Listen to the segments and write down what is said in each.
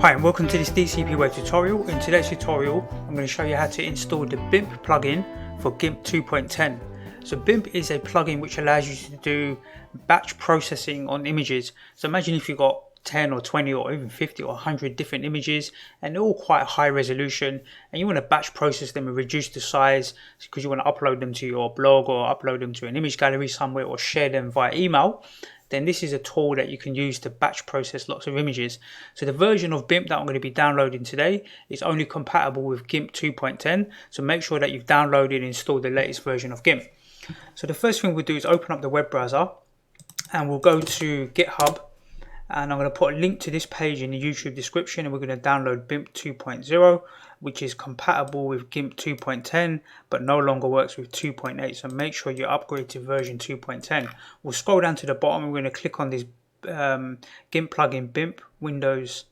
Hi and welcome to this DCP Web tutorial. In today's tutorial I'm going to show you how to install the BIMP plugin for GIMP 2.10. So BIMP is a plugin which allows you to do batch processing on images. So imagine if you've got 10 or 20 or even 50 or 100 different images and they're all quite high resolution and you want to batch process them and reduce the size because you want to upload them to your blog or upload them to an image gallery somewhere or share them via email. Then this is a tool that you can use to batch process lots of images. So the version of BIMP that I'm going to be downloading today is only compatible with GIMP 2.10. So make sure that you've downloaded and installed the latest version of GIMP. So the first thing we'll do is open up the web browser and we'll go to GitHub. And I'm going to put a link to this page in the YouTube description, and we're going to download BIMP 2.0, which is compatible with GIMP 2.10 but no longer works with 2.8. So make sure you upgrade to version 2.10. We'll scroll down to the bottom and we're going to click on this GIMP plugin BIMP Windows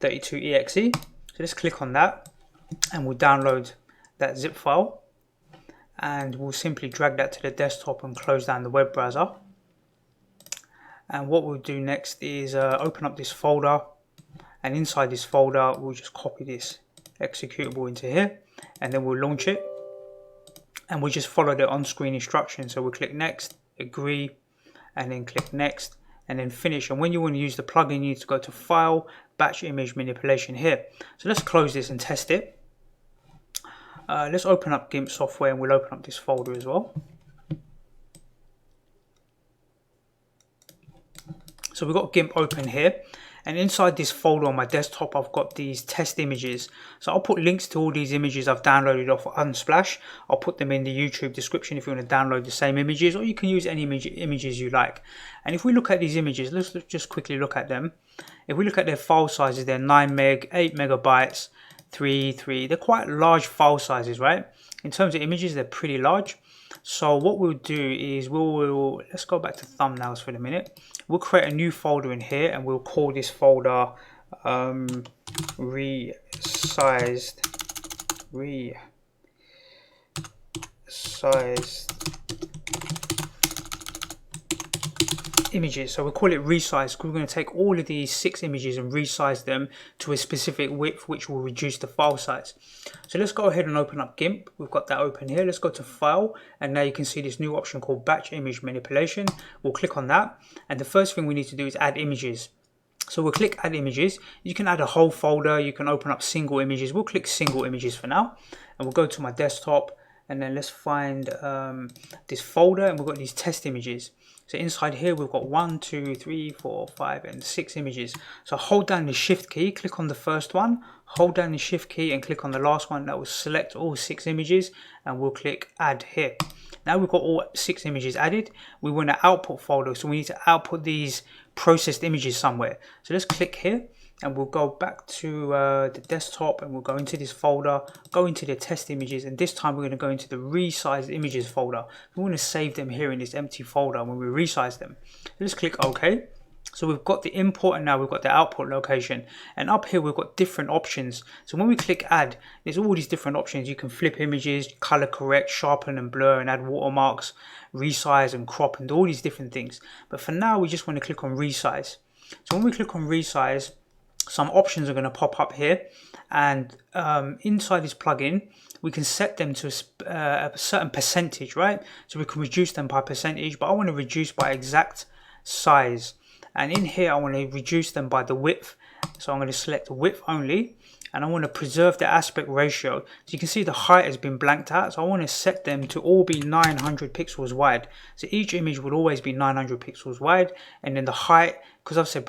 32 exe. So let's click on that and we'll download that zip file, and we'll simply drag that to the desktop and close down the web browser. And what we'll do next is open up this folder, and inside this folder we'll just copy this executable into here, and then we'll launch it and we'll just follow the on-screen instructions. So we'll click next, agree, and then click next and then finish. And when you want to use the plugin, you need to go to File, Batch Image Manipulation here. So let's close this and test it. Let's open up GIMP software and we'll open up this folder as well. So we've got GIMP open here, and inside this folder on my desktop I've got these test images. So I'll put links to all these images I've downloaded off Unsplash. I'll put them in the YouTube description if you want to download the same images, or you can use any images you like. And if we look at these images, let's just quickly look at them. If we look at their file sizes, they're 9 meg, 8 megabytes, 3. They're quite large file sizes, right? In terms of images, they're pretty large. So what we'll do is let's go back to thumbnails for a minute. We'll create a new folder in here and we'll call this folder resized images. So we'll call it resize because we're going to take all of these 6 images and resize them to a specific width which will reduce the file size. So let's go ahead and open up GIMP. We've got that open here. Let's go to File, and now you can see this new option called Batch Image Manipulation. We'll click on that, and the first thing we need to do is add images. So we'll click Add Images. You can add a whole folder, you can open up single images. We'll click single images for now, and we'll go to my desktop, and then let's find this folder, and we've got these test images. So inside here we've got 1, 2, 3, 4, 5 and 6 images. So hold down the shift key, click on the first one, hold down the shift key and click on the last one. That will select all 6 images, and we'll click add here. Now we've got all 6 images added. We want an output folder, so we need to output these processed images somewhere. So let's click here and we'll go back to the desktop, and we'll go into this folder, go into the test images, and this time we're going to go into the resized images folder. We want to save them here in this empty folder when we resize them. Let's click OK. So we've got the import and now we've got the output location, and up here we've got different options. So when we click add, there's all these different options. You can flip images, color correct, sharpen and blur, and add watermarks, resize and crop, and all these different things. But for now we just want to click on resize. So when we click on resize, some options are going to pop up here, and inside this plugin we can set them to a certain percentage, right? So we can reduce them by percentage, but I want to reduce by exact size, and in here I want to reduce them by the width. So I'm going to select width only, and I want to preserve the aspect ratio. So you can see the height has been blanked out, so I want to set them to all be 900 pixels wide. So each image will always be 900 pixels wide, and then the height, because I've said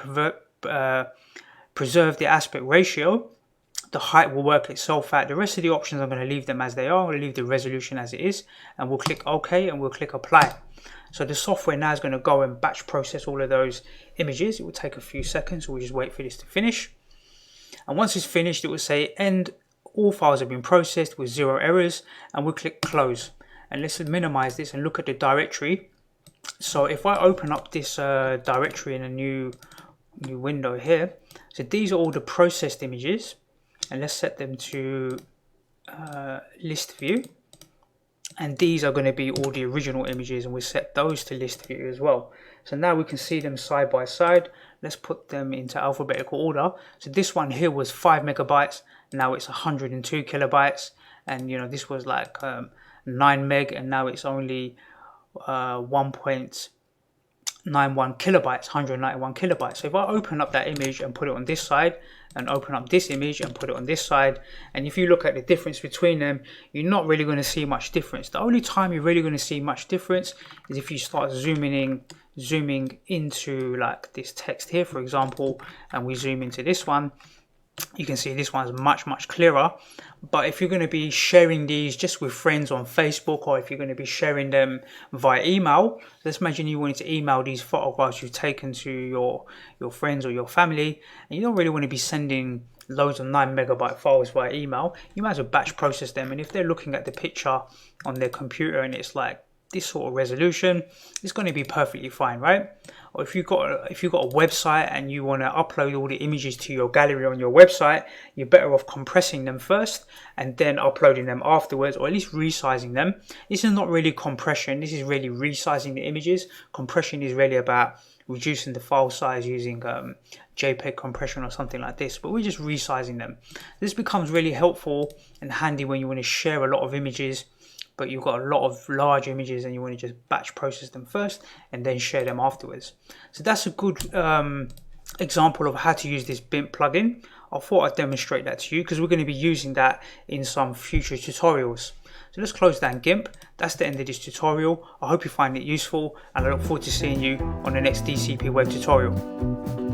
preserve the aspect ratio, the height will work itself out. The rest of the options I'm going to leave them as they are. I'm going to leave the resolution as it is, and we'll click OK and we'll click apply. So the software now is going to go and batch process all of those images. It will take a few seconds, so we'll just wait for this to finish. And once it's finished, it will say end, all files have been processed with 0 errors, and we'll click close. And let's minimize this and look at the directory. So if I open up this directory in a new window here, so these are all the processed images, and let's set them to list view, and these are going to be all the original images, and we'll set those to list view as well. So now we can see them side by side. let's put them into alphabetical order. So this one here was 5 megabytes, now it's 102 kilobytes, and you know, this was like 9 meg, and now it's only 1.91 kilobytes, 191 kilobytes. So if I open up that image and put it on this side, and open up this image and put it on this side, and if you look at the difference between them, you're not really going to see much difference. The only time you're really going to see much difference is if you start zooming into like this text here, for example, and we zoom into this one. You can see this one's much clearer. But if you're going to be sharing these just with friends on Facebook, or if you're going to be sharing them via email, let's imagine you wanted to email these photographs you've taken to your friends or your family, and you don't really want to be sending loads of 9 megabyte files via email. You might as well batch process them, and if they're looking at the picture on their computer and it's like this sort of resolution, it's going to be perfectly fine, right? Or if you've got a website and you want to upload all the images to your gallery on your website, you're better off compressing them first and then uploading them afterwards, or at least resizing them. This is not really compression, this is really resizing the images. Compression is really about reducing the file size using JPEG compression or something like this, but we're just resizing them. This becomes really helpful and handy when you want to share a lot of images, but you've got a lot of large images and you want to just batch process them first and then share them afterwards. So that's a good example of how to use this BIMP plugin. I thought I'd demonstrate that to you because we're going to be using that in some future tutorials. So let's close down GIMP. That's the end of this tutorial. I hope you find it useful, and I look forward to seeing you on the next DCP web tutorial.